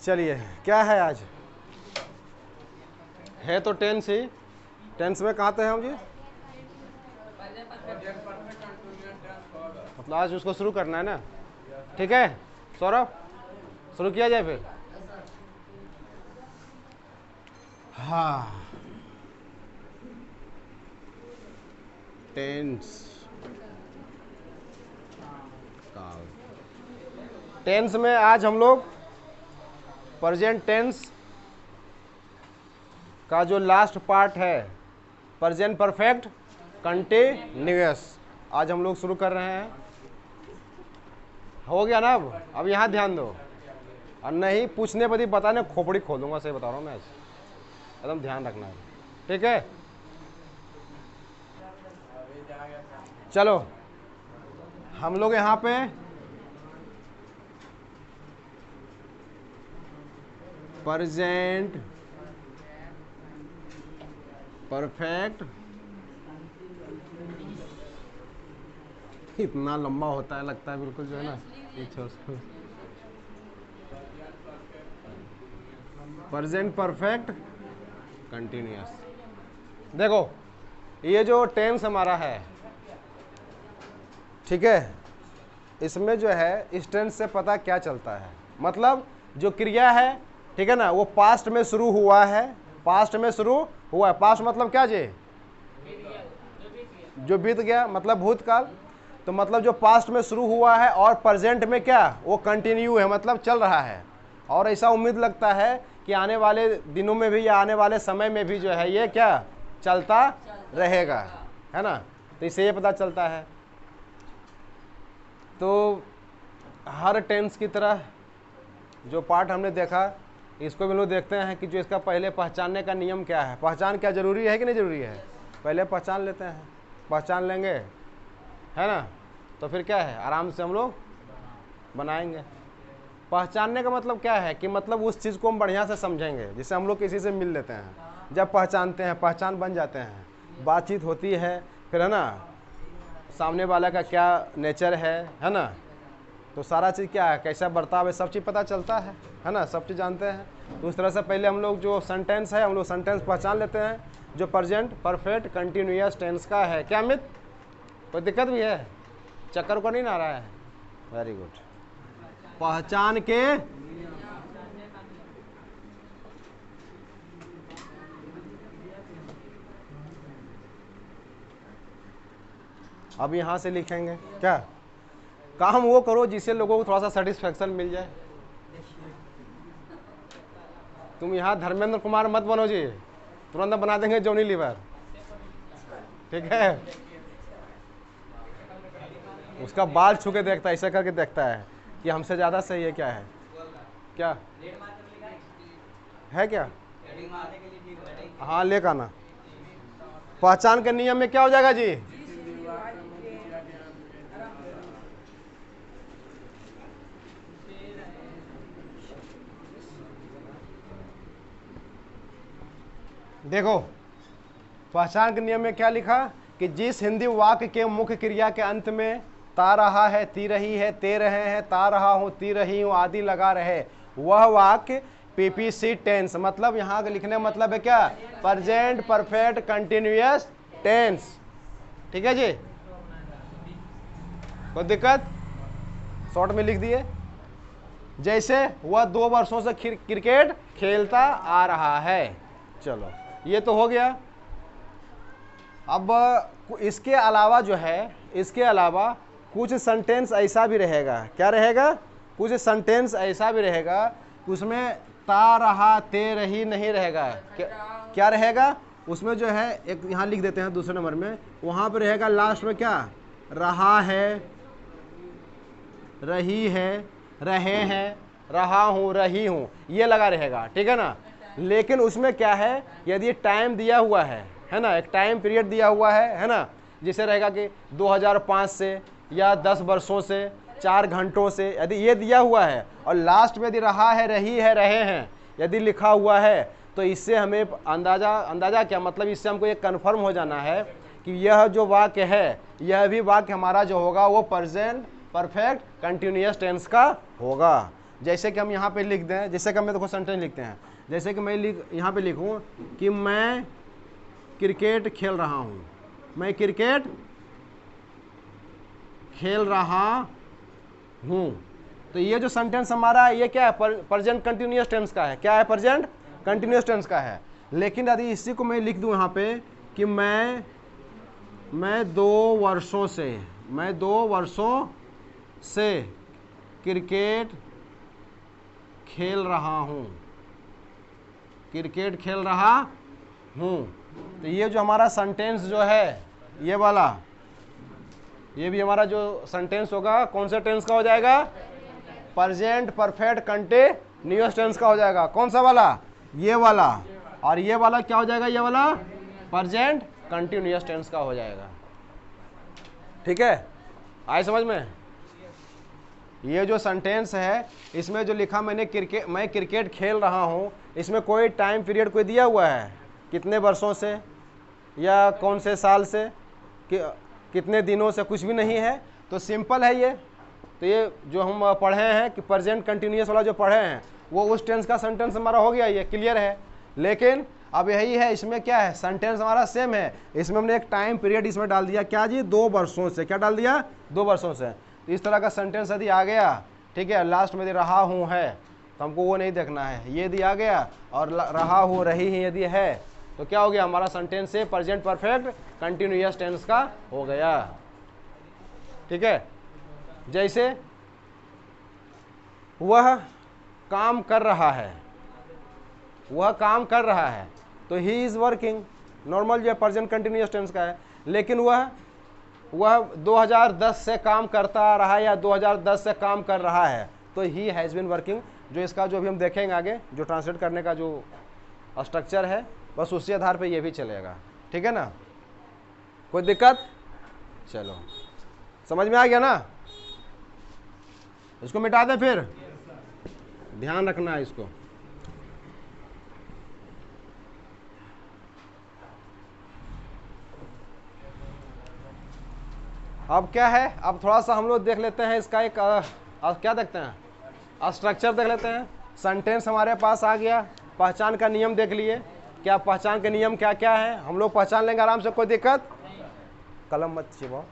चलिए, क्या है आज? है तो टेंस ही। टेंस में कहाँ हैं हम जी? मतलब आज उसको शुरू करना है ना? ठीक है सौरभ, शुरू किया जाए फिर। हाँ, टेंस काल। टेंस में आज हम लोग प्रेजेंट टेंस का जो लास्ट पार्ट है, प्रेजेंट परफेक्ट कंटिन्यूअस, आज हम लोग शुरू कर रहे हैं। हो गया ना? अब यहाँ ध्यान दो, और नहीं पूछने पर ही बताने खोपड़ी खोल दूंगा, सही बता रहा हूँ मैं, एकदम ध्यान रखना है, ठीक है? चलो हम लोग यहाँ पे प्रेजेंट परफेक्ट, इतना लंबा होता है लगता है बिल्कुल, जो है ना, प्रेजेंट परफेक्ट कंटिन्यूअस। देखो ये जो टेंस हमारा है, ठीक है, इसमें जो है इस टेंस से पता क्या चलता है, मतलब जो क्रिया है, ठीक है ना, वो पास्ट में शुरू हुआ है, पास्ट में शुरू हुआ है। पास्ट मतलब क्या जी? जो बीत गया, मतलब भूतकाल। तो मतलब जो पास्ट में शुरू हुआ है और प्रेजेंट में क्या, वो कंटिन्यू है, मतलब चल रहा है। और ऐसा उम्मीद लगता है कि आने वाले दिनों में भी या आने वाले समय में भी जो है ये क्या चलता रहेगा, है ना? तो इससे ये पता चलता है। तो हर टेंस की तरह जो पार्ट हमने देखा, इसको भी लोग देखते हैं कि जो इसका पहले पहचानने का नियम क्या है। पहचान क्या जरूरी है कि नहीं जरूरी है? पहले पहचान लेते हैं, पहचान लेंगे, है ना, तो फिर क्या है, आराम से हम लोग बनाएंगे। पहचानने का मतलब क्या है कि मतलब उस चीज़ को हम बढ़िया से समझेंगे। जैसे हम लोग किसी से मिल लेते हैं, जब पहचानते हैं, पहचान बन जाते हैं, बातचीत होती है, फिर है ना, सामने वाला का क्या नेचर है ना, तो सारा चीज़ क्या है, कैसा बर्ताव है, सब चीज़ पता चलता है ना, सब चीज़ जानते हैं। तो उस तरह से पहले हम लोग जो सेंटेंस है, हम लोग सेंटेंस पहचान लेते हैं जो प्रेजेंट परफेक्ट कंटिन्यूअस टेंस का है। क्या मित, कोई दिक्कत भी है? चक्कर को नहीं ना आ रहा है? Very good. पहचान के अब यहाँ से लिखेंगे क्या, काम वो करो जिससे लोगों को थोड़ा सा सेटिस्फेक्शन मिल जाए। तुम यहाँ धर्मेंद्र कुमार मत बनो जी, तुरंत बना देंगे जॉनी लीवर, ठीक है? उसका बाल छू के देखता है, ऐसा करके देखता है कि हमसे ज़्यादा सही है क्या है, क्या है क्या? हाँ लेकर आना। पहचान के नियम में क्या हो जाएगा जी? देखो पहचान के नियम में क्या लिखा कि जिस हिंदी वाक्य के मुख्य क्रिया के अंत में ता रहा है, ती रही है, ते रहे हैं, ता रहा हूं, ती रही हूं आदि लगा रहे, वह वाक्य पीपीसी टेंस, मतलब यहाँ के लिखने मतलब है क्या, प्रेजेंट परफेक्ट कंटिन्यूअस टेंस। ठीक है जी, कोई दिक्कत? शॉर्ट में लिख दिए। जैसे वह 2 वर्षों से क्रिकेट खेलता आ रहा है। चलो ये तो हो गया। अब इसके अलावा जो है, इसके अलावा कुछ सेंटेंस ऐसा भी रहेगा, क्या रहेगा, कुछ सेंटेंस ऐसा भी रहेगा उसमें ता रहा ते रही नहीं रहेगा। क्या रहेगा उसमें जो है, एक यहाँ लिख देते हैं दूसरे नंबर में, वहां पर रहेगा लास्ट में क्या, रहा है, रही है, रहे हैं, रहा हूं, रही हूं, ये लगा रहेगा, ठीक है ना। लेकिन उसमें क्या है, यदि टाइम दिया हुआ है ना, एक टाइम पीरियड दिया हुआ है ना, जिसे रहेगा कि 2005 से या 10 वर्षों से, 4 घंटों से, यदि ये दिया हुआ है और लास्ट में यदि रहा है, रही है, रहे हैं यदि लिखा हुआ है, तो इससे हमें अंदाजा क्या, मतलब इससे हमको ये कन्फर्म हो जाना है कि यह जो वाक्य है, यह भी वाक्य हमारा जो होगा वो प्रेजेंट परफेक्ट कंटिन्यूअस टेंस का होगा। जैसे कि हम यहाँ पे लिख दें, जैसे कि हम देखो सेंटेंस लिखते हैं, जैसे कि मैं यहाँ पे लिखूँ कि मैं क्रिकेट खेल रहा हूँ, मैं क्रिकेट खेल रहा हूँ। तो ये जो सेंटेंस हमारा है ये क्या है, प्रेजेंट कंटिन्यूअस टेंस का है। क्या है, प्रेजेंट कंटिन्यूअस टेंस का है। लेकिन यदि इसी को मैं लिख दूं यहाँ पे कि मैं 2 वर्षों से क्रिकेट खेल रहा हूँ, क्रिकेट खेल रहा हूँ, तो ये जो हमारा सेंटेंस जो है ये वाला, ये भी हमारा जो सेंटेंस होगा कौन से टेंस का हो जाएगा, प्रेजेंट परफेक्ट कंटिन्यूअस टेंस का हो जाएगा। कौन सा वाला, ये वाला। और ये वाला क्या हो जाएगा, ये वाला प्रेजेंट कंटिन्यूअस टेंस का हो जाएगा। ठीक है, आए समझ में। ये जो सेंटेंस है इसमें जो लिखा मैंने मैं क्रिकेट खेल रहा हूँ, इसमें कोई टाइम पीरियड कोई दिया हुआ है, कितने वर्षों से या कौन से साल से कितने दिनों से, कुछ भी नहीं है। तो सिंपल है ये। तो ये जो हम पढ़े हैं कि प्रेजेंट कंटिन्यूअस वाला जो पढ़े हैं वो उस टेंस का सेंटेंस हमारा हो गया, ये क्लियर है। लेकिन अब यही है, इसमें क्या है, सेंटेंस हमारा सेम है, इसमें हमने एक टाइम पीरियड इसमें डाल दिया, क्या जी, 2 वर्षों से। क्या डाल दिया, 2 वर्षों से। तो इस तरह का सेंटेंस यदि आ गया, ठीक है, लास्ट में यदि रहा हूँ है तो हमको वो नहीं देखना है, ये यदि आ गया और रहा हूँ रही है यदि है तो क्या हो गया, हमारा सेंटेंस से प्रेजेंट परफेक्ट कंटिन्यूअस टेंस का हो गया। ठीक है, जैसे वह काम कर रहा है, वह काम कर रहा है, तो ही इज वर्किंग, नॉर्मल जो है प्रेजेंट कंटिन्यूअस टेंस का है। लेकिन वह 2010 से काम करता आ रहा है या 2010 से काम कर रहा है, तो ही हैज़ बीन वर्किंग। जो इसका जो अभी हम देखेंगे आगे, जो ट्रांसलेट करने का जो स्ट्रक्चर है, बस उसी आधार पे ये भी चलेगा। ठीक है ना, कोई दिक्कत, चलो समझ में आ गया ना। इसको मिटा दे, फिर ध्यान रखना है इसको। अब क्या है, अब थोड़ा सा हम लोग देख लेते हैं इसका एक क्या देखते हैं, स्ट्रक्चर देख लेते हैं। सेंटेंस हमारे पास आ गया, पहचान का नियम देख लिए, क्या पहचान के नियम क्या क्या है, हम लोग पहचान लेंगे आराम से, कोई दिक्कत। कलम मत चिबाओ,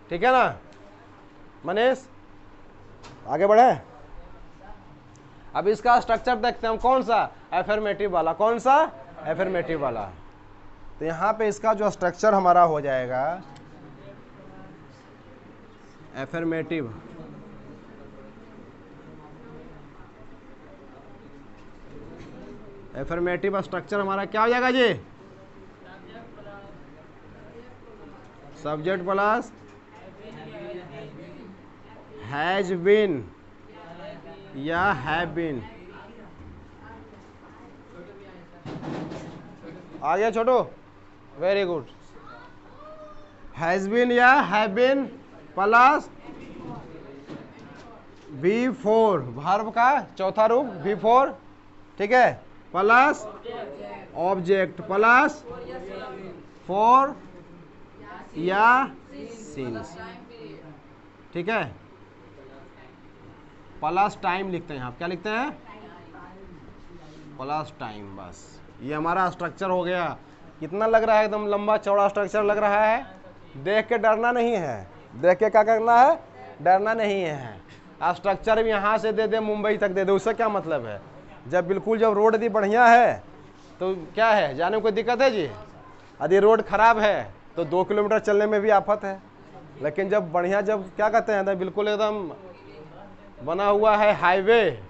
ठीक है ना मनीष, आगे बढ़े। अब इसका स्ट्रक्चर देखते हैं हम, कौन सा, एफर्मेटिव वाला। कौन सा, एफर्मेटिव वाला। तो यहाँ पे इसका जो स्ट्रक्चर हमारा हो जाएगा एफर्मेटिव, एफर्मेटिव स्ट्रक्चर हमारा क्या हो जाएगा जी, सब्जेक्ट प्लस हैज बीन या हैव बीन। आ गया छोटू, वेरी गुड। हैज बीन या have been plus V4, verb का चौथा रूप V4, ठीक है, प्लस ऑब्जेक्ट प्लस फॉर या सिंस, ठीक है, प्लस टाइम लिखते हैं। आप क्या लिखते हैं, प्लस टाइम। बस ये हमारा स्ट्रक्चर हो गया। कितना लग रहा है, एकदम लंबा चौड़ा स्ट्रक्चर लग रहा है। देख के डरना नहीं है, देख के क्या करना है, डरना नहीं है। स्ट्रक्चर भी यहाँ से दे दे, मुंबई तक दे दे, उससे क्या मतलब है। जब बिल्कुल जब रोड यदि बढ़िया है तो क्या है, जाने में कोई दिक्कत है जी। यदि रोड खराब है तो 2 किलोमीटर चलने में भी आफत है। लेकिन जब बढ़िया, जब क्या कहते हैं, तो बिल्कुल एकदम बना हुआ है, हाईवे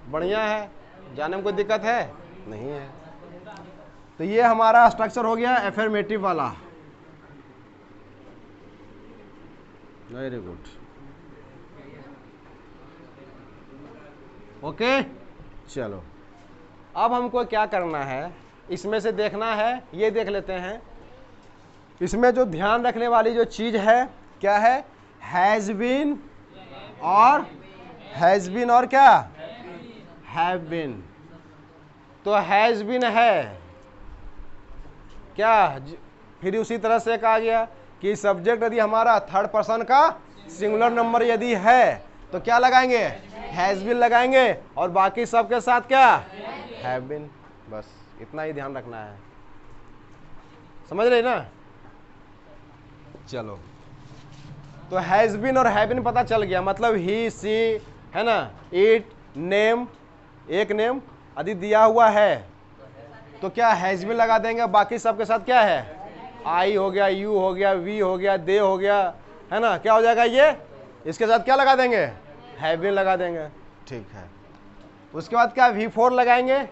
बढ़िया है, जाने में कोई दिक्कत है नहीं है। तो ये हमारा स्ट्रक्चर हो गया एफर्मेटिव वाला। Very good, okay. चलो अब हमको क्या करना है, इसमें से देखना है, ये देख लेते हैं। इसमें जो ध्यान रखने वाली जो चीज है क्या है, हैज बीन और हैज बीन और क्या, हैव बीन। तो हैज बीन है क्या, फिर उसी तरह से कहा गया कि सब्जेक्ट यदि हमारा थर्ड पर्सन का सिंगुलर नंबर यदि है तो क्या लगाएंगे, हैज बीन लगाएंगे, और बाकी सबके साथ क्या, हैव बीन। बस इतना ही ध्यान रखना है, समझ रहे ना। चलो, तो हैज बीन और हैव बीन पता चल गया, मतलब ही सी है ना, इट, नेम, एक नेम यदि दिया हुआ है तो क्या हैज बीन लगा देंगे, बाकी सबके साथ क्या है, आई हो गया, यू हो गया, वी हो गया, दे हो गया, है ना, क्या हो जाएगा ये, इसके साथ क्या लगा देंगे, हैव बीन लगा देंगे। ठीक है, उसके बाद क्या V4 लगाएंगे,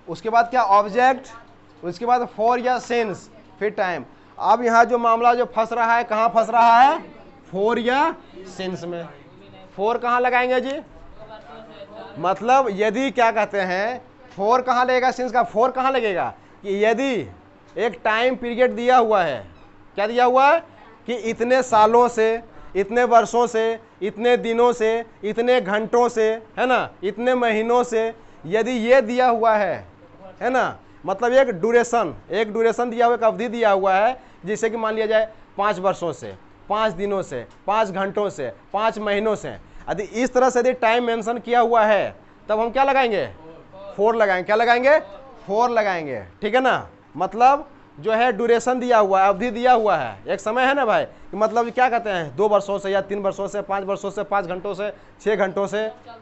उसके बाद क्या ऑब्जेक्ट, उसके बाद फॉर या सिंस, फिर टाइम। अब यहाँ जो मामला जो फंस रहा है, कहाँ फंस रहा है, फॉर या सिंस में। फॉर कहाँ लगाएंगे जी, मतलब यदि क्या कहते हैं, फॉर कहाँ लगेगा, सिंस का फॉर कहाँ लगेगा, कि यदि एक टाइम पीरियड दिया हुआ है, क्या दिया हुआ है, कि इतने सालों से, इतने वर्षों से, इतने दिनों से, इतने घंटों से, है ना, इतने महीनों से, यदि ये दिया हुआ है ना, मतलब एक ड्यूरेशन दिया हुआ, एक अवधि दिया हुआ है, जिससे कि मान लिया जाए 5 वर्षों से, 5 दिनों से, 5 घंटों से, 5 महीनों से, यदि इस तरह से यदि टाइम मेंशन किया हुआ है तब हम क्या लगाएंगे, 4 लगाएंगे। क्या लगाएंगे, 4 लगाएंगे। ठीक है ना, मतलब जो है ड्यूरेशन दिया हुआ है, अवधि दिया हुआ है, एक समय है ना भाई, कि मतलब क्या कहते हैं 2 वर्षों से या 3 वर्षों से, 5 वर्षों से, 5 घंटों से, 6 घंटों से,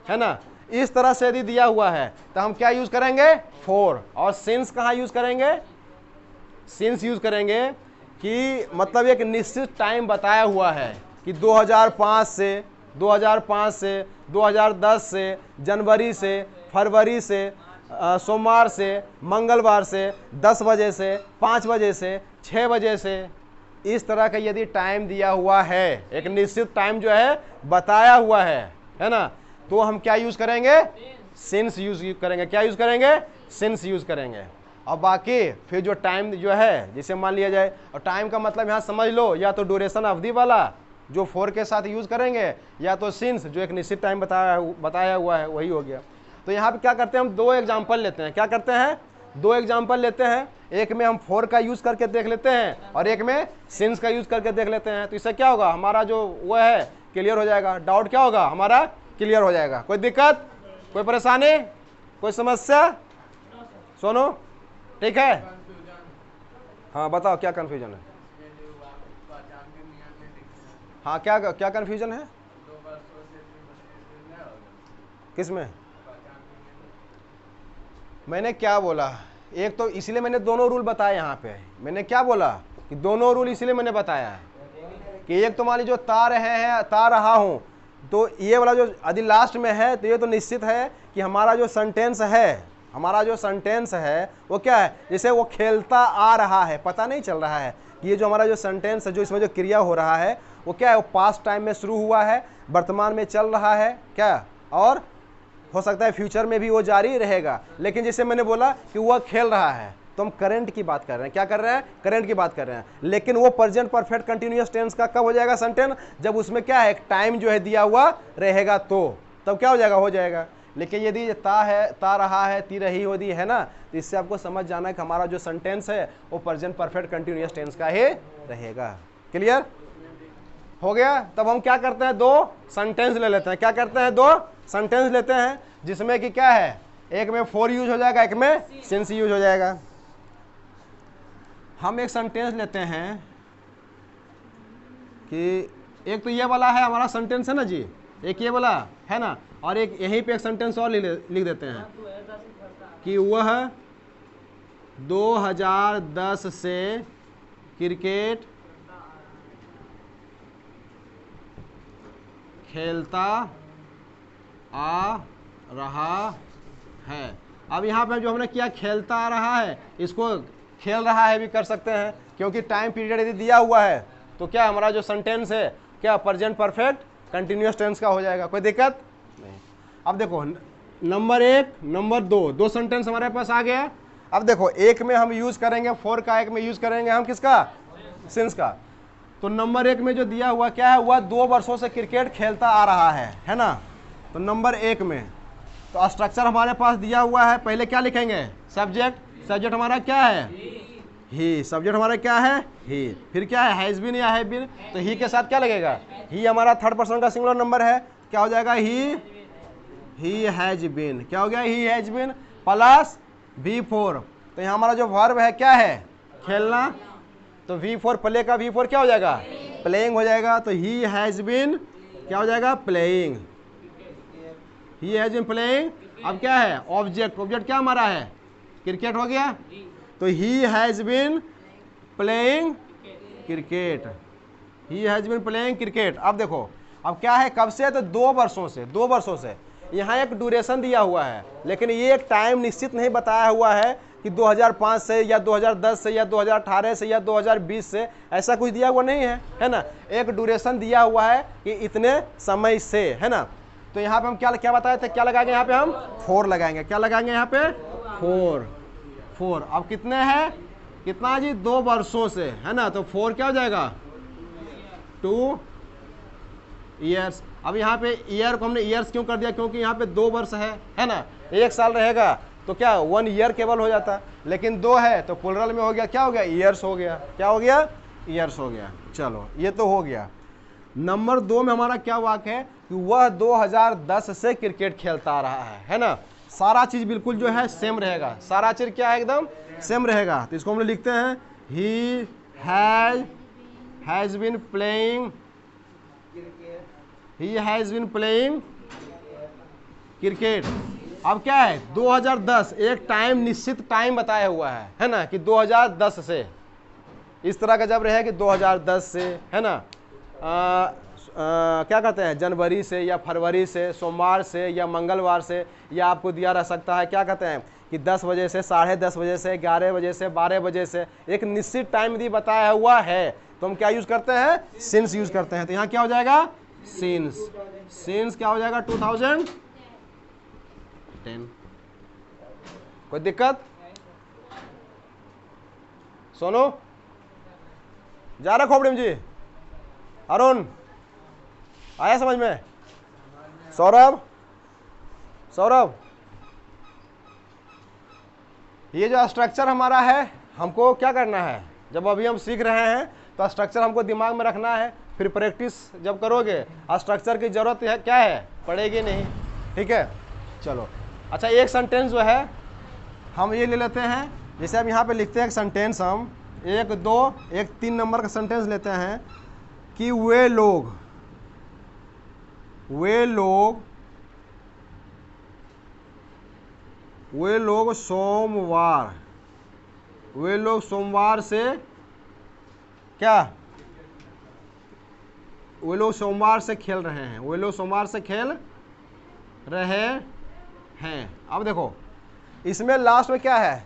है ना, इस तरह से यदि दिया हुआ है तो हम क्या यूज करेंगे, 4। और सिंस कहाँ यूज करेंगे, सिंस यूज करेंगे कि मतलब एक निश्चित टाइम बताया हुआ है कि 2005 से 2010 से, जनवरी से, फरवरी से, सोमवार से, मंगलवार से, 10 बजे से, 5 बजे से, 6 बजे से, इस तरह का यदि टाइम दिया हुआ है, एक निश्चित टाइम जो है बताया हुआ है ना, तो हम क्या यूज करेंगे, सिंस यूज करेंगे। क्या यूज करेंगे, सिंस यूज करेंगे। और बाकी फिर जो टाइम जो है, जिसे मान लिया जाए, और टाइम का मतलब यहाँ समझ लो, या तो ड्यूरेशन अवधि वाला जो 4 के साथ यूज करेंगे, या तो सिंस जो एक निश्चित टाइम बताया हुआ है, वही हो गया। तो यहाँ पे क्या करते हैं, हम 2 एग्जाम्पल लेते हैं। क्या करते हैं, 2 एग्जाम्पल लेते हैं, एक में हम 4 का यूज करके देख लेते हैं और एक में सिंस का यूज करके देख लेते हैं। तो इससे क्या होगा, हमारा जो वो है क्लियर हो जाएगा, डाउट क्या होगा हमारा क्लियर हो जाएगा। कोई दिक्कत, कोई परेशानी, कोई समस्या, सोनू ठीक है। हाँ बताओ क्या कन्फ्यूजन है, हाँ क्या क्या कन्फ्यूजन है, किसमें, मैंने क्या बोला, एक तो इसलिए मैंने दोनों रूल बताए यहाँ पे। मैंने क्या बोला कि दोनों रूल इसलिए मैंने बताया है कि एक तो मान लीजिए जो ता रहा हूँ, तो ये वाला जो यदि लास्ट में है तो ये तो निश्चित है कि हमारा जो सेंटेंस है वो क्या है, जैसे वो खेलता आ रहा है, पता नहीं चल रहा है कि ये जो हमारा जो सेंटेंस है, जो इसमें जो क्रिया हो रहा है वो क्या है, वो पास्ट टाइम में शुरू हुआ है, वर्तमान में चल रहा है क्या, और हो सकता है फ्यूचर में भी वो जारी रहेगा। लेकिन जैसे मैंने बोला कि वह खेल रहा है, तो हम करंट की बात कर रहे हैं। क्या कर रहे हैं, करंट की बात कर रहे हैं। लेकिन वो प्रेजेंट परफेक्ट कंटिन्यूअस टेंस का कब हो जाएगा सेंटेंस, जब उसमें क्या है, एक टाइम जो है दिया हुआ रहेगा, तो तब क्या हो जाएगा, हो जाएगा। लेकिन यदि ता रहा है, ती रही होती है ना, तो इससे आपको समझ जाना है कि हमारा जो सेंटेंस है वो प्रेजेंट परफेक्ट कंटिन्यूअस टेंस का ही रहेगा। क्लियर हो गया। तब हम क्या करते हैं, 2 सेंटेंस ले लेते हैं। क्या करते हैं, 2 सेंटेंस लेते हैं, जिसमें कि क्या है, एक में 4 यूज हो जाएगा, एक में सिंस यूज हो जाएगा। हम एक सेंटेंस लेते हैं कि एक तो ये वाला है हमारा सेंटेंस है ना जी, एक ये वाला है ना, और एक यहीं पे एक सेंटेंस और लिख देते हैं कि वह 2010 से क्रिकेट खेलता आ रहा है। अब यहाँ पे जो हमने किया, खेलता आ रहा है, इसको खेल रहा है भी कर सकते हैं, क्योंकि टाइम पीरियड यदि दिया हुआ है तो क्या हमारा जो सेंटेंस है क्या प्रेजेंट परफेक्ट कंटिन्यूअस टेंस का हो जाएगा, कोई दिक्कत नहीं। अब देखो नंबर 1 नंबर 2 सेंटेंस हमारे पास आ गया। अब देखो एक में हम यूज करेंगे 4 का, एक में यूज करेंगे हम किसका, सिंस का। तो नंबर 1 में जो दिया हुआ क्या है, वह 2 वर्षों से क्रिकेट खेलता आ रहा है ना। तो नंबर 1 में तो स्ट्रक्चर हमारे पास दिया हुआ है, पहले क्या लिखेंगे, सब्जेक्ट हमारा क्या है, ही, सब्जेक्ट हमारा क्या है ही, फिर क्या है हैज बीन या हैव बीन, तो ही के साथ क्या लगेगा, ही हमारा थर्ड पर्सन का सिंगुलर नंबर है, क्या हो जाएगा ही हैज बीन, क्या हो गया ही हैज बीन प्लस V4, तो यहाँ हमारा जो वर्ब है क्या है खेलना, तो V4 प्ले का V4 क्या हो जाएगा प्लेइंग हो जाएगा, तो ही हैज बीन क्या हो जाएगा playing, he has been playing. अब क्या है ऑब्जेक्ट, ऑब्जेक्ट क्या हमारा है क्रिकेट हो गया, तो he has been playing cricket, he has been playing cricket. अब देखो अब क्या है कब से, तो 2 वर्षों से, 2 वर्षों से। यहाँ एक ड्यूरेशन दिया हुआ है लेकिन ये एक टाइम निश्चित नहीं बताया हुआ है कि 2005 से या 2010 से या 2018 से या 2020 से, ऐसा कुछ दिया हुआ नहीं है ना, एक ड्यूरेशन दिया हुआ है कि इतने समय से, है ना। तो यहाँ पे हम क्या क्या बताए थे, क्या लगाएंगे यहाँ पे हम 4 लगाएंगे, क्या लगाएंगे यहाँ पे 4। अब कितने हैं, कितना जी 2 वर्षों से, है ना, तो 4 क्या हो जाएगा 2 ईयर्स। अब यहाँ पे ईयर को हमने ईयर्स क्यों कर दिया, क्योंकि यहाँ पे 2 वर्ष है ना, 1 साल रहेगा तो क्या 1 ईयर केवल हो जाता, लेकिन 2 है तो प्लुरल में हो गया, क्या हो गया ईयर्स हो गया, क्या हो गया ईयर्स हो गया। चलो ये तो हो गया। नंबर 2 में हमारा क्या वाक्य है कि वह 2010 से क्रिकेट खेलता आ रहा है ना, सारा चीज बिल्कुल जो है सेम रहेगा, सारा चीज क्या है एकदम सेम रहेगा। तो इसको हम लोग लिखते हैं he has been playing, he has been playing cricket. अब क्या है 2010, एक टाइम निश्चित टाइम बताया हुआ है ना, कि 2010 से, इस तरह का जब रहे कि 2010 से, है ना, क्या कहते हैं जनवरी से या फरवरी से, सोमवार से या मंगलवार से, या आपको दिया रह सकता है क्या कहते हैं कि 10 बजे से, 10:30 बजे से, 11 बजे से, 12 बजे से, एक निश्चित टाइम यदि बताया हुआ है तो हम क्या यूज करते हैं सिंस यूज करते हैं। तो यहाँ क्या हो जाएगा सिंस क्या हो जाएगा 2010। कोई दिक्कत, सोनू जा रहा खोपड़िम जी, अरुण आया समझ में, सौरभ ये जो स्ट्रक्चर हमारा है हमको क्या करना है, जब अभी हम सीख रहे हैं तो स्ट्रक्चर हमको दिमाग में रखना है, फिर प्रैक्टिस जब करोगे स्ट्रक्चर की जरूरत है क्या है पड़ेगी नहीं, ठीक है। चलो अच्छा एक सेंटेंस जो है हम ये ले लेते हैं, जैसे हम यहाँ पे लिखते हैं एक सेंटेंस, हम 1 2 1 3 नंबर का सेंटेंस लेते हैं कि वे लोग सोमवार से क्या, वे लोग सोमवार से खेल रहे हैं, वे लोग सोमवार से खेल रहे हैं। अब देखो इसमें लास्ट में क्या है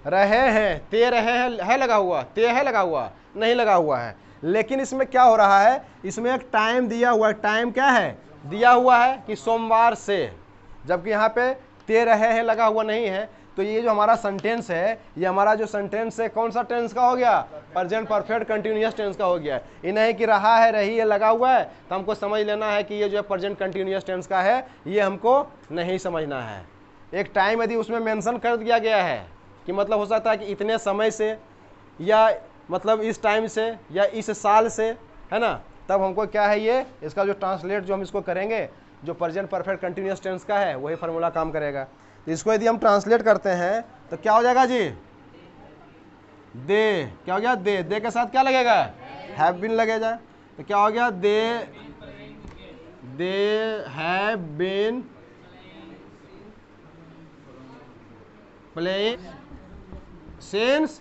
रहे हैं, ते रहे हैं है लगा हुआ, ते है लगा हुआ नहीं लगा हुआ है, लेकिन इसमें क्या हो रहा है, इसमें एक टाइम दिया हुआ है, टाइम क्या है दिया हुआ है कि सोमवार से, जबकि यहाँ पे ते रहे हैं लगा हुआ नहीं है। तो ये जो हमारा सेंटेंस है, ये हमारा जो सेंटेंस है कौन सा टेंस का हो गया, प्रेजेंट परफेक्ट कंटिन्यूअस टेंस का हो गया। ये नहीं कि रहा है रही है लगा हुआ है, तो हमको समझ लेना है कि ये जो है प्रेजेंट कंटिन्यूअस टेंस का है, ये हमको नहीं समझना है। एक टाइम यदि उसमें मेंशन कर दिया गया है कि मतलब हो सकता है कि इतने समय से, या मतलब इस टाइम से, या इस साल से, है ना, तब हमको क्या है ये इसका जो ट्रांसलेट जो हम इसको करेंगे, जो प्रेजेंट परफेक्ट कंटिन्यूअस टेंस का है वही फार्मूला काम करेगा। तो इसको यदि हम ट्रांसलेट करते हैं तो क्या हो जाएगा जी, दे क्या हो गया, दे के साथ क्या लगेगा हैव बीन लगेगा, तो क्या हो गया they have been playing since.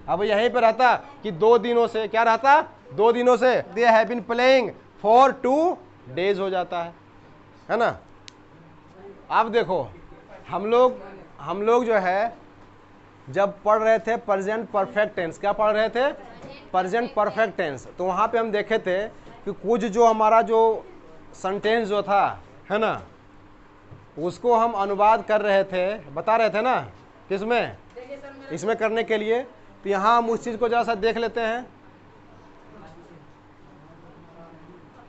अब यहीं पे रहता कि 2 दिनों से, क्या रहता 2 दिनों से, they have been playing for 2 days हो जाता है ना। अब देखो हम लोग जो है जब पढ़ रहे थे प्रेजेंट परफेक्ट टेंस, क्या पढ़ रहे थे प्रेजेंट परफेक्ट टेंस, तो वहाँ पे हम देखे थे कि कुछ जो हमारा जो सेंटेंस जो था है ना, उसको हम अनुवाद कर रहे थे, बता रहे थे ना किसमें, इसमें करने के लिए। तो यहाँ हम उस चीज़ को जरा सा देख लेते हैं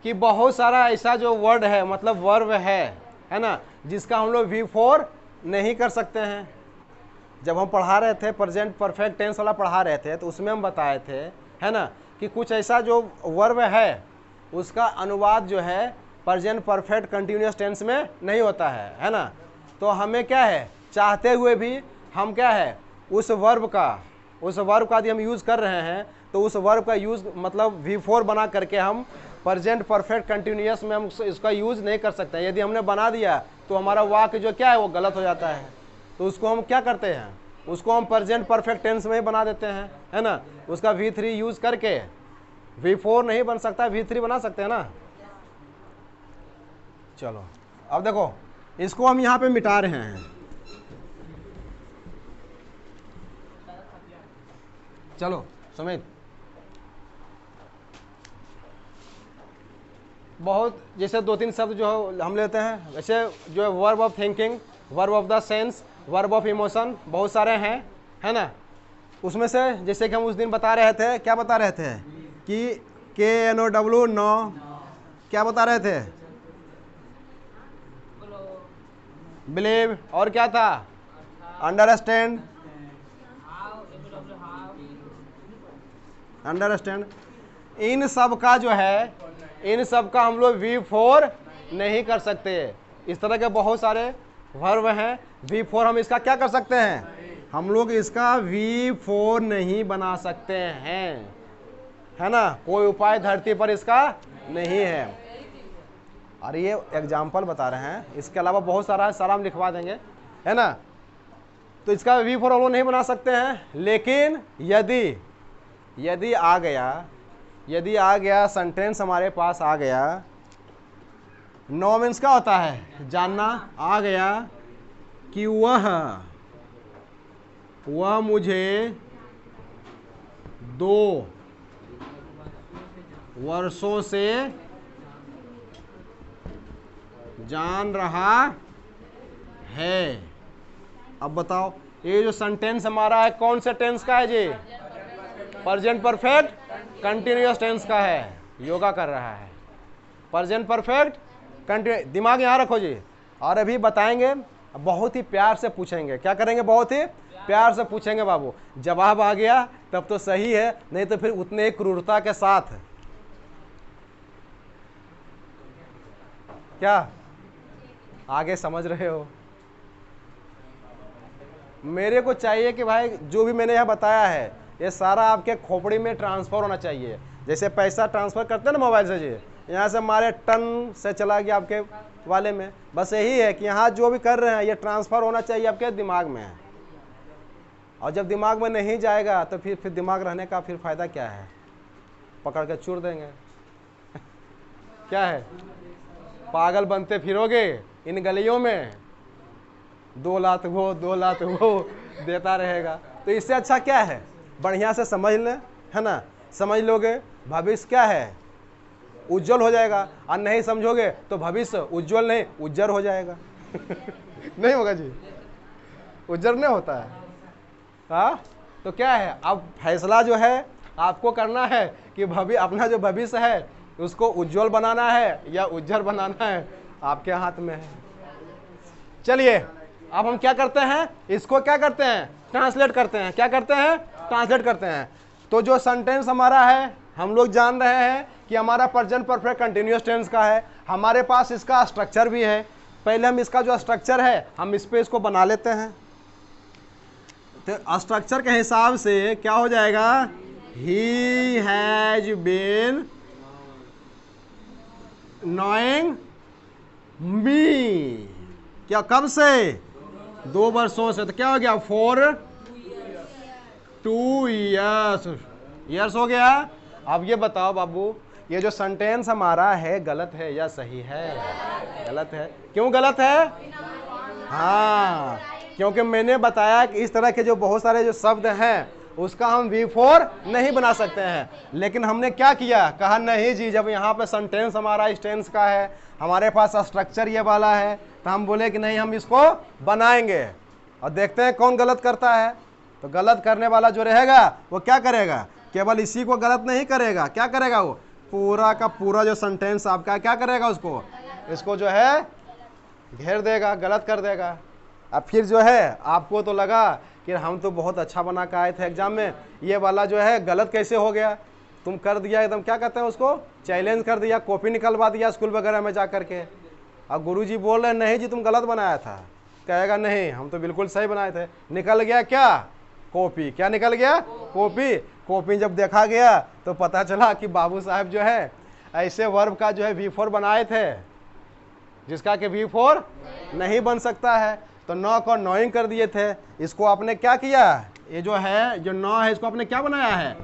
कि बहुत सारा ऐसा जो वर्ड है, मतलब वर्ब है ना, जिसका हम लोग V4 नहीं कर सकते हैं, जब हम पढ़ा रहे थे प्रेजेंट परफेक्ट टेंस वाला पढ़ा रहे थे, तो उसमें हम बताए थे, है ना, कि कुछ ऐसा जो वर्ब है उसका अनुवाद जो है प्रेजेंट परफेक्ट कंटिन्यूअस टेंस में नहीं होता है ना। तो हमें क्या है, चाहते हुए भी हम क्या है, उस वर्ब का यदि हम यूज़ कर रहे हैं तो उस वर्ब का यूज़ मतलब V4 बना करके हम प्रेजेंट परफेक्ट कंटिन्यूअस में हम इसका यूज़ नहीं कर सकते हैं। यदि हमने बना दिया तो हमारा वाक्य जो क्या है वो गलत हो जाता है। तो उसको हम क्या करते हैं, उसको हम प्रेजेंट परफेक्ट टेंस में ही बना देते हैं, है ना। उसका V3 यूज़ करके, V4 नहीं बन सकता, V3 बना सकते हैं ना। चलो अब देखो, इसको हम यहाँ पे मिटा रहे हैं। चलो सुमित, बहुत जैसे 2-3 शब्द जो हम लेते हैं, वैसे जो है verb of thinking, verb of the sense, verb of emotion, बहुत सारे हैं, है ना। उसमें से जैसे कि हम उस दिन बता रहे थे, क्या बता रहे थे कि KNOW नो, क्या बता रहे थे, बिलीव, और क्या था, अंडरस्टैंड, इन सब का जो है, इन सब का हम लोग V4 नहीं कर सकते। इस तरह के बहुत सारे वर्ब हैं, V4 हम इसका क्या कर सकते हैं, हम लोग इसका V4 नहीं बना सकते हैं, है ना। कोई उपाय धरती पर इसका नहीं है। और ये एग्जाम्पल बता रहे हैं, इसके अलावा बहुत सारा हम लिखवा देंगे, है ना। तो इसका V4 हम लोग नहीं बना सकते हैं। लेकिन यदि आ गया सेंटेंस हमारे पास आ गया, नो मीन्स क्या होता है, जानना, आ गया कि वह मुझे 2 वर्षों से जान रहा है। अब बताओ, ये जो सेंटेंस हमारा है कौन से टेंस का है जी, प्रेजेंट परफेक्ट कंटिन्यूअस टेंस का है। योगा कर रहा है, प्रेजेंट परफेक्ट कंटिन्यू, दिमाग यहाँ रखो जी। और अभी बताएंगे, बहुत ही प्यार से पूछेंगे, क्या करेंगे, बहुत ही प्यार से पूछेंगे बाबू। जवाब आ गया तब तो सही है, नहीं तो फिर उतने ही क्रूरता के साथ, क्या आगे समझ रहे हो। मेरे को चाहिए कि भाई जो भी मैंने यहाँ बताया है ये सारा आपके खोपड़ी में ट्रांसफ़र होना चाहिए। जैसे पैसा ट्रांसफ़र करते हैं ना मोबाइल से जी, यहाँ से हमारे टन से चला गया आपके वाले में, बस यही है कि यहाँ जो भी कर रहे हैं ये ट्रांसफ़र होना चाहिए आपके दिमाग में। और जब दिमाग में नहीं जाएगा तो फिर दिमाग रहने का फिर फ़ायदा क्या है, पकड़ के चूर देंगे क्या है, पागल बनते फिरोगे इन गलियों में, 2 लात वो देता रहेगा। तो इससे अच्छा क्या है, बढ़िया से समझ लें, है ना। समझ लोगे भविष्य क्या है, उज्जवल हो जाएगा। और नहीं समझोगे तो भविष्य उज्जवल नहीं उज्जर हो जाएगा नहीं होगा जी, उज्जर नहीं होता है। हाँ, तो क्या है, अब फैसला जो है आपको करना है कि अपना जो भविष्य है उसको उज्जवल बनाना है या उज्जर बनाना है, आपके हाथ में है। चलिए अब हम क्या करते हैं, इसको क्या करते हैं, ट्रांसलेट करते हैं। क्या करते हैं, ट्रांसलेट करते हैं। तो जो सेंटेंस हमारा है, हम लोग जान रहे हैं कि हमारा प्रेजेंट परफेक्ट कंटिन्यूअस टेंस का है, हमारे पास इसका स्ट्रक्चर भी है। पहले हम इसका जो स्ट्रक्चर है हम इस पे इसको बना लेते हैं। तो स्ट्रक्चर के हिसाब से क्या हो जाएगा, he has been knowing me, क्या कब से, 2 वर्षों से। तो क्या हो गया, फॉर 2 ईयर्स हो गया। अब ये बताओ बाबू, ये जो सेंटेंस हमारा है गलत है या सही है, गलत है। क्यों गलत है, हाँ, क्योंकि मैंने बताया कि इस तरह के जो बहुत सारे जो शब्द हैं उसका हम V4 नहीं बना सकते हैं। लेकिन हमने क्या किया, कहा नहीं जी, जब यहाँ पे सेंटेंस हमारा इस टेंस का है, हमारे पास स्ट्रक्चर ये वाला है, तो हम बोले कि नहीं हम इसको बनाएंगे और देखते हैं कौन गलत करता है। तो गलत करने वाला जो रहेगा वो क्या करेगा, केवल इसी को गलत नहीं करेगा, क्या करेगा, वो पूरा का पूरा जो सेंटेंस आपका क्या करेगा, उसको इसको जो है घेर देगा, गलत कर देगा। अब फिर जो है आपको तो लगा कि हम तो बहुत अच्छा बना के आए थे एग्जाम में, ये वाला जो है गलत कैसे हो गया, तुम कर दिया एकदम, क्या कहते हैं उसको, चैलेंज कर दिया, कॉपी निकलवा दिया स्कूल वगैरह में जा करके। अब गुरुजी बोल रहे हैं नहीं जी तुम गलत बनाया था, कहेगा नहीं हम तो बिल्कुल सही बनाए थे। निकल गया क्या, कॉपी। क्या निकल गया, कॉपी। कॉपी जब देखा गया तो पता चला कि बाबू साहब जो है ऐसे वर्ब का जो है V4 बनाए थे जिसका कि V4 नहीं बन सकता है, तो 9 को नॉइंग कर दिए थे। इसको आपने क्या किया, ये जो है जो 9 है इसको आपने क्या बनाया है,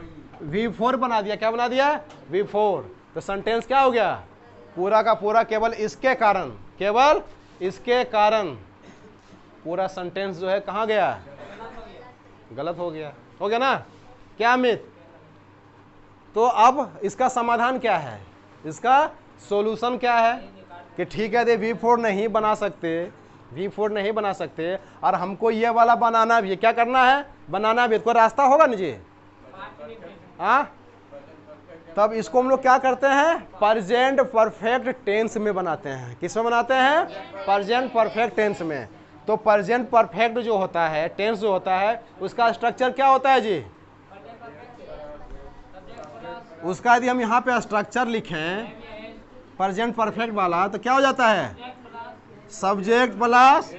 V4 बना दिया। क्या बना दिया, V4। तो सेंटेंस क्या हो गया, पूरा का पूरा केवल इसके कारण, केवल इसके कारण पूरा सेंटेंस जो है कहाँ गया, गलत हो गया ना। क्या अमित, तो अब इसका समाधान क्या है, इसका सॉल्यूशन क्या है कि ठीक है V4 नहीं बना सकते, V4 नहीं बना सकते और हमको ये वाला बनाना भी, क्या करना है, बनाना भी, कोई रास्ता होगा ना जी। हाँ, तब इसको हम लोग क्या करते हैं, प्रेजेंट परफेक्ट टेंस में बनाते हैं। किस में बनाते हैं, प्रेजेंट परफेक्ट टेंस में। तो प्रेजेंट परफेक्ट जो होता है, टेंस जो होता है, उसका स्ट्रक्चर क्या होता है जी, उसका यदि हम यहाँ पे स्ट्रक्चर लिखें प्रेजेंट परफेक्ट वाला तो क्या हो जाता है, सब्जेक्ट प्लस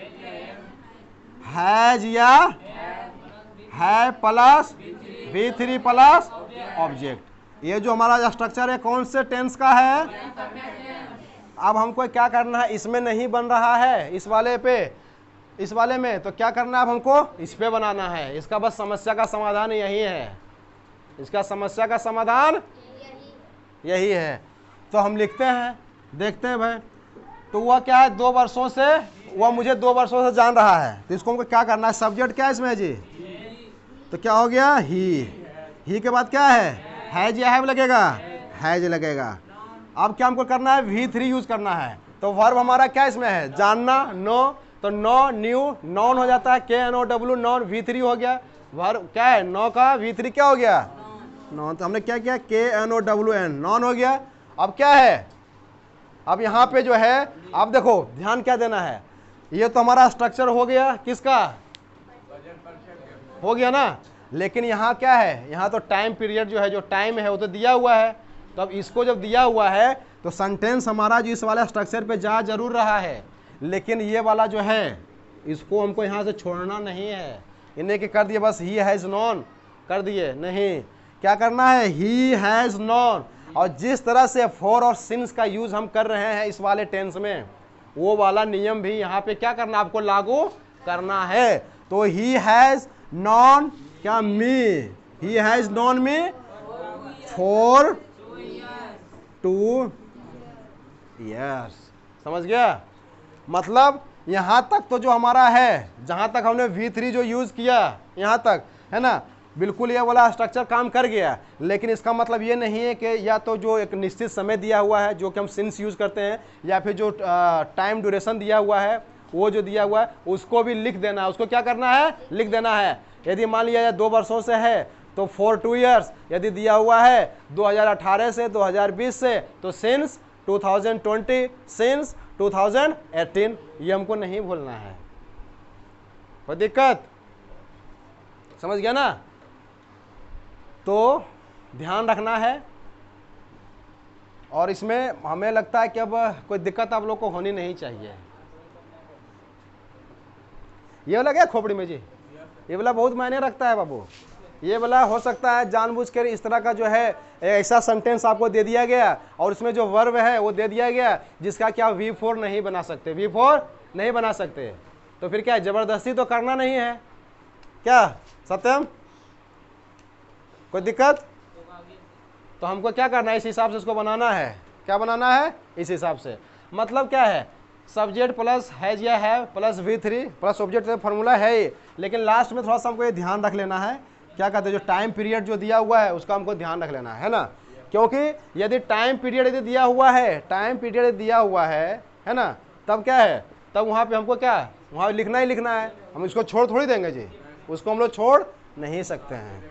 हैज या है प्लस V3 प्लस ऑब्जेक्ट। ये जो हमारा स्ट्रक्चर है कौन से टेंस का है। अब हमको क्या करना है, इसमें नहीं बन रहा है, इस वाले पे, इस वाले में, तो क्या करना है, अब हमको इस पे बनाना है। इसका बस समस्या का समाधान यही है, इसका समस्या का समाधान यही है। तो हम लिखते हैं, देखते हैं भाई, तो वह क्या है, 2 वर्षों से, वह मुझे 2 वर्षों से जान रहा है, तो इसको हमको क्या करना है, सब्जेक्ट क्या है इसमें जी, तो क्या हो गया, ही के बाद क्या है, हैज या हैव लगेगा, हैज लगेगा। अब क्या हमको करना है, V3 यूज करना है। तो वर्ब हमारा क्या इसमें है, जानना, नो, तो नो न्यू नॉन हो जाता है, KNOW नॉन, V3 हो गया। वर्ब क्या है, नो का V3 क्या हो गया, नॉन। तो हमने क्या किया, KNOWN नॉन हो गया। अब क्या है, अब यहाँ पे जो है, अब देखो ध्यान क्या देना है, ये तो हमारा स्ट्रक्चर हो गया, किसका हो गया ना, लेकिन यहाँ क्या है, यहाँ तो टाइम पीरियड जो है, जो टाइम है वो तो दिया हुआ है। तो अब इसको जब दिया हुआ है तो सेंटेंस हमारा जो इस वाले स्ट्रक्चर पे जा जरूर रहा है, लेकिन ये वाला जो है इसको हमको यहाँ से छोड़ना नहीं है। इन्हें के कर दिए बस ही हैज नॉन कर दिए, नहीं, क्या करना है, ही हैज नॉन। और जिस तरह से फॉर और सिंस का यूज हम कर रहे हैं इस वाले टेंस में, वो वाला नियम भी यहाँ पे क्या करना, आपको लागू करना है। तो ही हैज नॉन क्या, me, he has known me for 2 years। समझ गया, मतलब यहां तक तो जो हमारा है, जहां तक हमने V3 जो यूज किया यहां तक है ना, बिल्कुल ये वाला स्ट्रक्चर काम कर गया। लेकिन इसका मतलब ये नहीं है कि या तो जो एक निश्चित समय दिया हुआ है जो कि हम सिंस यूज करते हैं, या फिर जो टाइम ड्यूरेशन दिया हुआ है वो जो दिया हुआ है उसको भी लिख देना है। उसको क्या करना है, लिख देना है। यदि मान लिया 2 वर्षों से है तो फॉर 2 years, यदि दिया हुआ है 2018 से 2020 से तो सिंस 2020, सिंस 2018, ये हमको नहीं भूलना है। कोई दिक्कत, समझ गया ना। तो ध्यान रखना है, और इसमें हमें लगता है कि अब कोई दिक्कत आप लोग को होनी नहीं चाहिए। ये वाला क्या खोपड़ी में जी, ये वाला बहुत मायने रखता है बाबू। ये वाला हो सकता है जानबूझकर इस तरह का जो है ऐसा सेंटेंस आपको दे दिया गया और उसमें जो वर्ब है वो दे दिया गया जिसका क्या V4 नहीं बना सकते, V4 नहीं बना सकते। तो फिर क्या, जबरदस्ती तो करना नहीं है क्या सत्यम, कोई दिक्कत। तो हमको क्या करना है, इस हिसाब से इसको बनाना है। क्या बनाना है, इस हिसाब से। मतलब क्या है, सब्जेक्ट प्लस हैज या have plus V3 plus object formula है ही, लेकिन लास्ट में थोड़ा सा हमको ये ध्यान रख लेना है, क्या कहते हैं, जो टाइम पीरियड जो दिया हुआ है उसका हमको ध्यान रख लेना है ना। क्योंकि यदि टाइम पीरियड यदि दिया हुआ है, टाइम पीरियड दिया हुआ है ना, तब क्या है, तब वहाँ पे हमको क्या, वहाँ लिखना ही लिखना है। हम इसको छोड़ थोड़ी देंगे जी, उसको हम लोग छोड़ नहीं सकते हैं।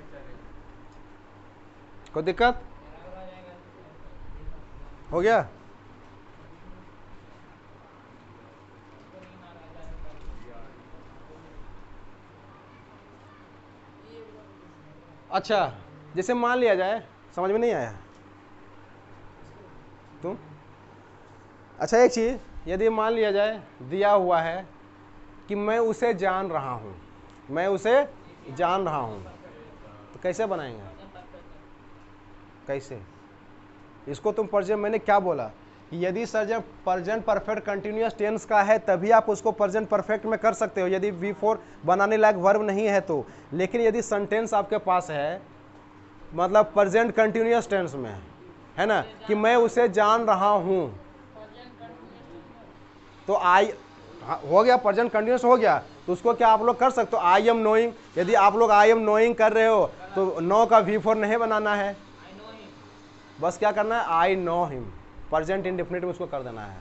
कोई दिक्कत हो गया। अच्छा, जैसे मान लिया जाए, समझ में नहीं आया तुम? अच्छा एक चीज़, यदि मान लिया जाए दिया हुआ है कि मैं उसे जान रहा हूँ, मैं उसे जान रहा हूँ, तो कैसे बनाएंगे? कैसे? इसको तुम प्रेजेंट, मैंने क्या बोला कि यदि सर जब प्रेजेंट परफेक्ट कंटिन्यूअस टेंस का है तभी आप उसको प्रेजेंट परफेक्ट में कर सकते हो, यदि V4 बनाने लायक वर्ब नहीं है तो। लेकिन यदि सेंटेंस आपके पास है, मतलब प्रेजेंट कंटिन्यूअस टेंस में है ना, कि मैं उसे जान रहा हूँ, तो आई हो गया, प्रेजेंट कंटिन्यूअस हो गया, तो उसको क्या आप लोग कर सकते हो, आई एम नोइंग। यदि आप लोग आई एम नोइंग कर रहे हो तो नो का V4 नहीं बनाना है, बस क्या करना है, I know him, present indefinite में उसको कर देना है।